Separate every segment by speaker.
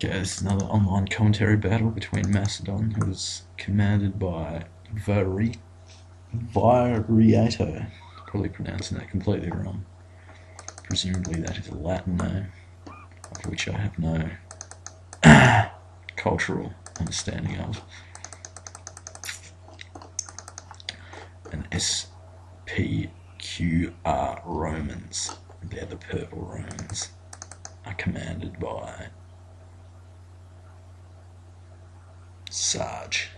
Speaker 1: Okay, this is another online commentary battle between Macedon, who is commanded by Viriato. Probably pronouncing that completely wrong. Presumably that is a Latin name, of which I have no cultural understanding of. And spqr Romans, they're the purple Romans, are commanded by Sarge.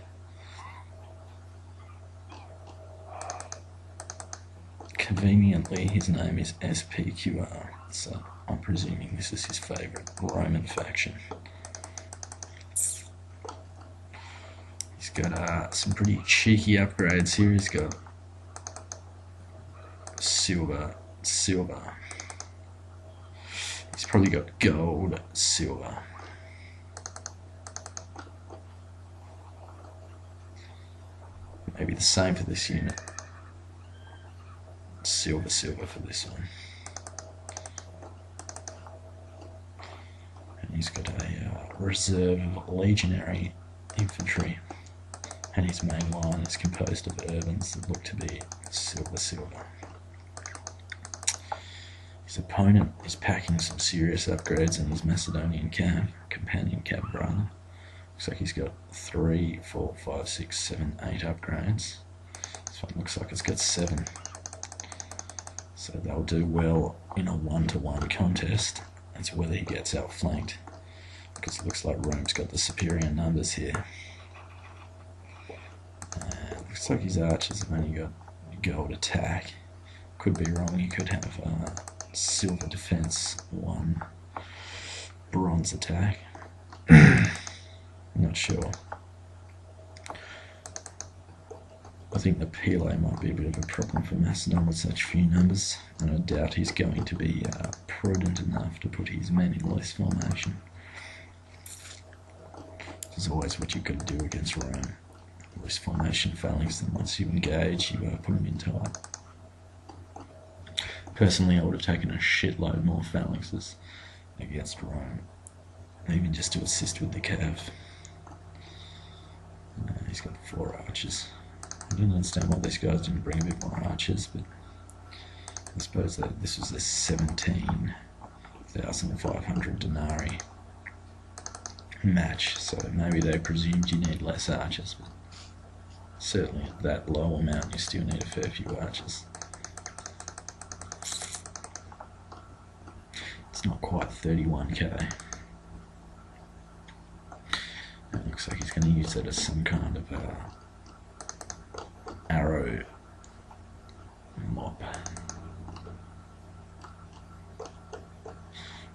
Speaker 1: Conveniently, his name is spqr, so I'm presuming this is his favourite Roman faction. He's got some pretty cheeky upgrades here. He's got silver. He's probably got gold, silver. Maybe the same for this unit. Silver for this one. And he's got a reserve of legionary infantry. And his main line is composed of urbans that look to be silver. His opponent is packing some serious upgrades in his Macedonian companion cab rather. Looks like he's got 3, 4, 5, 6, 7, 8 upgrades. This one looks like it's got 7. So they'll do well in a 1-to-1 contest. That's whether he gets outflanked, because it looks like Rome's got the superior numbers here. Looks like his archers have only got gold attack. Could be wrong, he could have silver defense, 1 bronze attack. Not sure. I think the Pele might be a bit of a problem for Macedon with such few numbers, and I doubt he's going to be prudent enough to put his men in loose formation. This is always what you've got to do against Rome. Loose formation phalanx, and once you engage, you put them in tight. Personally, I would have taken a shitload more phalanxes against Rome, even just to assist with the cav. He's got 4 archers. I don't understand why these guys didn't bring a bit more archers, but I suppose that this was a 17,500 denarii match, so maybe they presumed you need less archers, but certainly at that low amount you still need a fair few archers. It's not quite 31k. It looks like he's going to use that as some kind of arrow mop.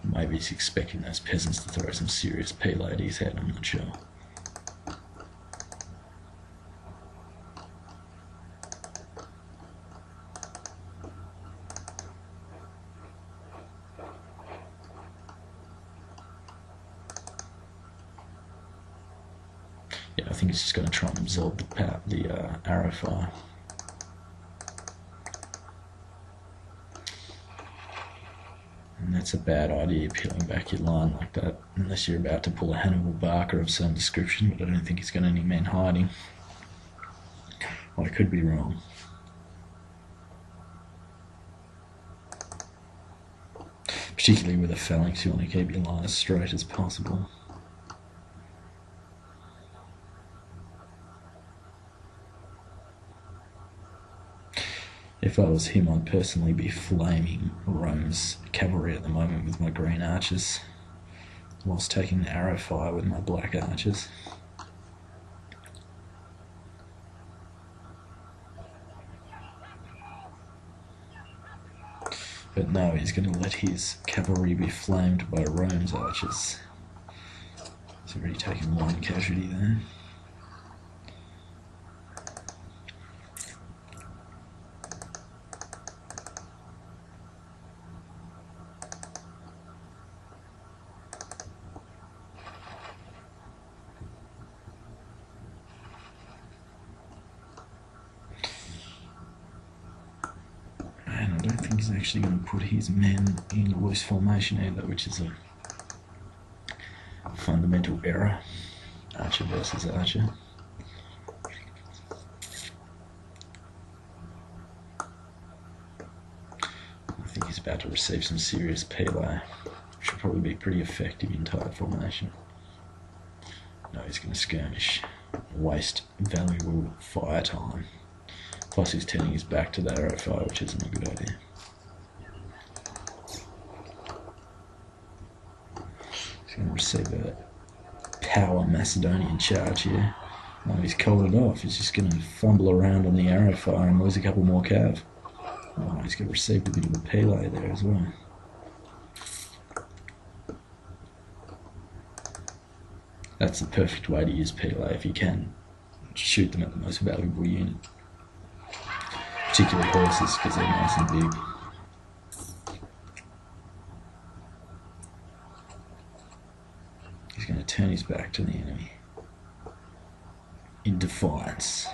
Speaker 1: Maybe he's expecting those peasants to throw some serious Pele at his head, I'm not sure. Yeah, I think he's just going to try and absorb the arrow fire. And that's a bad idea, peeling back your line like that, unless you're about to pull a Hannibal Barker of some description, but I don't think he's got any men hiding. Well, I could be wrong. Particularly with a phalanx, you want to keep your line as straight as possible. If I was him, I'd personally be flaming Rome's cavalry at the moment with my green archers, whilst taking the arrow fire with my black archers. But no, he's going to let his cavalry be flamed by Rome's archers. He's already taken 1 casualty there. I don't think he's actually going to put his men in loose formation either, which is Fundamental error. Archer versus Archer. I think he's about to receive some serious payload, which will probably be pretty effective in tight formation. No, he's going to skirmish, waste valuable fire time. Plus he's turning his back to the arrow fire, which isn't a good idea. He's going to receive a power Macedonian charge here. Oh, he's called it off. He's just going to fumble around on the arrow fire and lose a couple more cav. Oh, he's going to receive a bit of a Pele there as well. That's the perfect way to use Pele if you can. Shoot them at the most valuable unit. Particularly horses, because they're nice and big. He's going to turn his back to the enemy in defiance.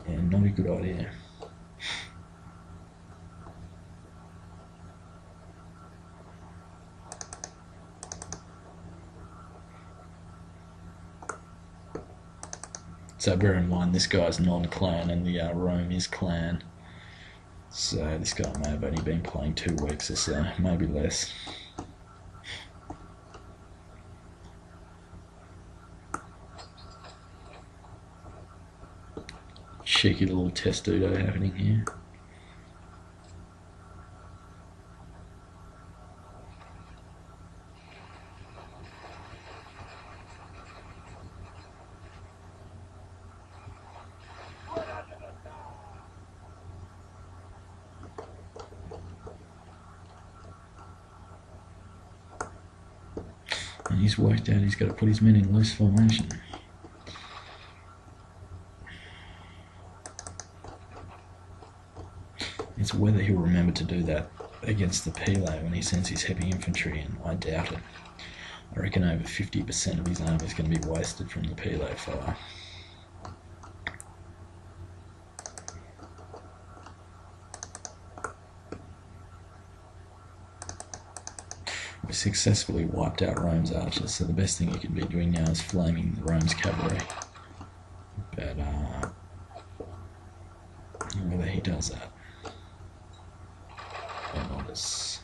Speaker 1: Yeah, not a good idea. So bear in mind, this guy's non-clan and the Rome is clan. So this guy may have only been playing 2 weeks or so, maybe less. Cheeky little testudo happening here. And he's worked out he's got to put his men in loose formation. It's whether he'll remember to do that against the Pele when he sends his heavy infantry in. I doubt it. I reckon over 50% of his army is going to be wasted from the Pele fire. We successfully wiped out Rome's archers, so the best thing he could be doing now is flaming Rome's cavalry. But whether he does that or not is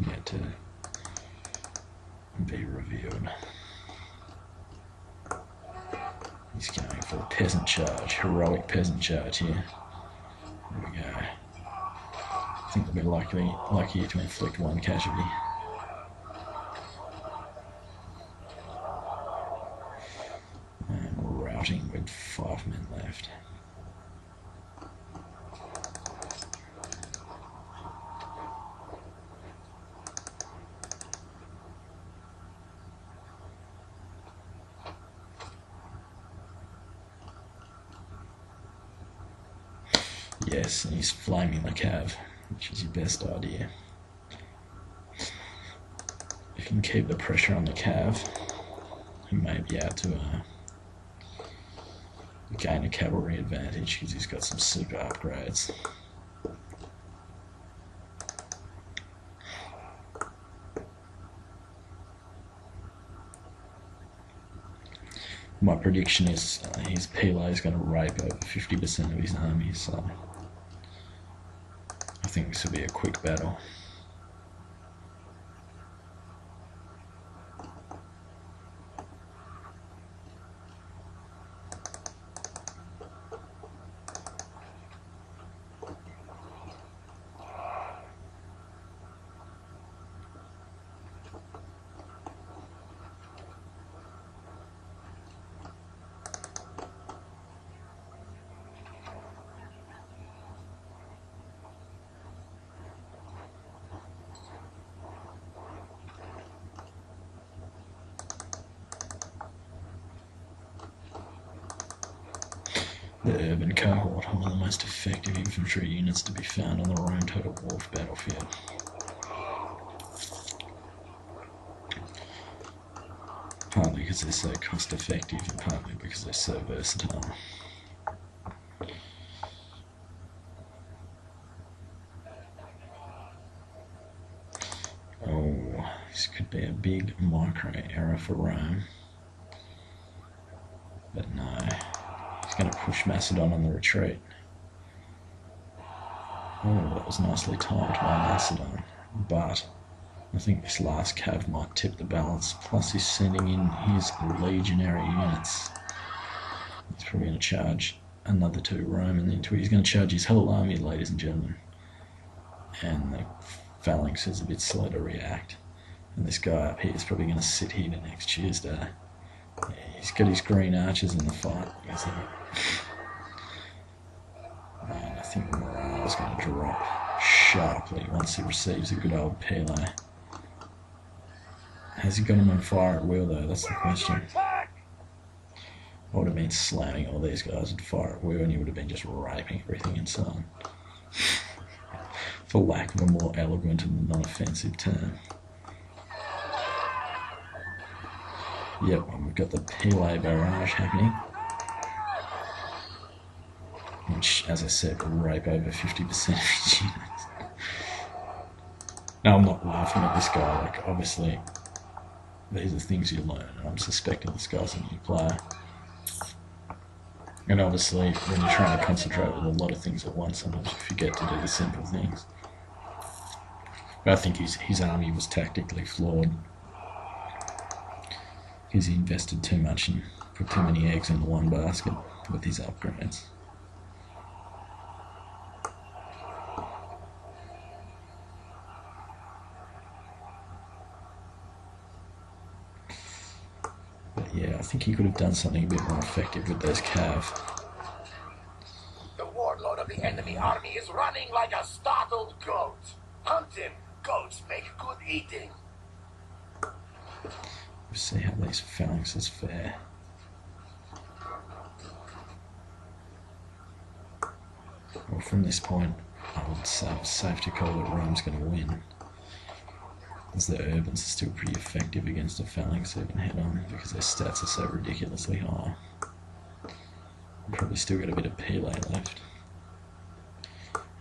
Speaker 1: yet to be revealed. He's going for a peasant charge, heroic peasant charge here. Here we go. I think they'll be lucky to inflict 1 casualty. And we're routing with 5 men left. Yes, and he's flaming the cav, which is your best idea. If you can keep the pressure on the cav, he may be able to gain a cavalry advantage because he's got some super upgrades. My prediction is his Pele is going to rape over 50% of his army, so I think this will be a quick battle. The urban cohort, one of the most effective infantry units to be found on the Rome Total War battlefield. Partly because they're so cost effective and partly because they're so versatile. Oh, this could be a big micro error for Rome. But no, he's going to push Macedon on the retreat. Oh, that was nicely timed by Macedon. But I think this last cav might tip the balance. Plus he's sending in his legionary units. He's probably going to charge another 2 Roman into it. He's going to charge his whole army, ladies and gentlemen. And the phalanx is a bit slow to react. And this guy up here is probably going to sit here to next Tuesday. Yeah, he's got his green archers in the fight. And I think morale is going to drop sharply once he receives a good old Pele. Has he got him on fire at will though? That's the question. I would have been slamming all these guys at fire at will and he would have been just raping everything and so on. For lack of a more eloquent and non-offensive term. Yep, and we've got the Pele barrage happening. Which, as I said, will rape over 50% of his units. Now, I'm not laughing at this guy, like, obviously, these are things you learn, and I'm suspecting this guy's a new player. And obviously, when you're trying to concentrate with a lot of things at once, sometimes you forget to do the simple things. But I think his army was tactically flawed. Because he invested too much and put too many eggs in the one basket with his upgrades. But yeah, I think he could have done something a bit more effective with those cav.
Speaker 2: The warlord of the enemy army is running like a startled goat. Hunt him. Goats make good eating.
Speaker 1: Let's see how these phalanxes fare. Well, from this point, I would say it's safe to call that Rome's going to win. As the urbans are still pretty effective against a phalanx urban head-on because their stats are so ridiculously high. Probably still got a bit of Pele left.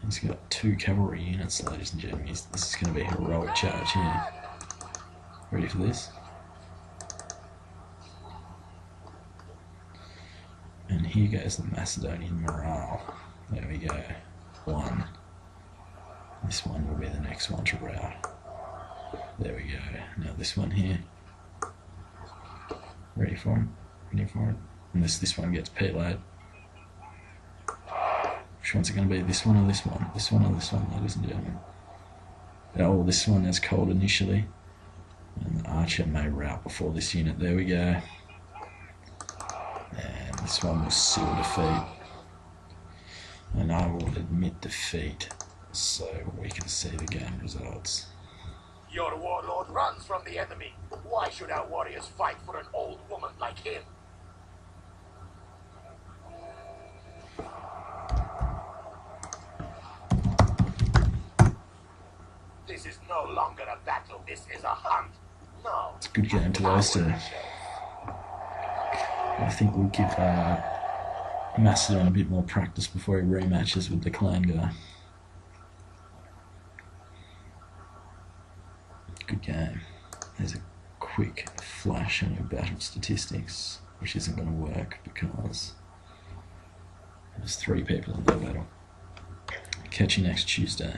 Speaker 1: He's got 2 cavalry units, ladies and gentlemen. This is going to be a heroic charge here. Ready for this? And here goes the Macedonian morale. There we go. 1. This one will be the next one to rout. There we go. Now this one here. Ready for it? Ready for it? Unless this one gets Pele'd. Which one's it going to be? This one or this one? This one or this one, ladies and gentlemen? Oh, this one is cold initially. And the archer may rout before this unit. There we go. And this one will seal defeat. And I will admit defeat so we can see the game results.
Speaker 2: Your warlord runs from the enemy. Why should our warriors fight for an old woman like him? This is no longer a battle. This is a hunt. No.
Speaker 1: It's a good game to those two. I think we'll give Macedon a bit more practice before he rematches with the clan guy. Good game. There's a quick flash on your battle statistics, which isn't going to work because there's 3 people in that battle. Catch you next Tuesday.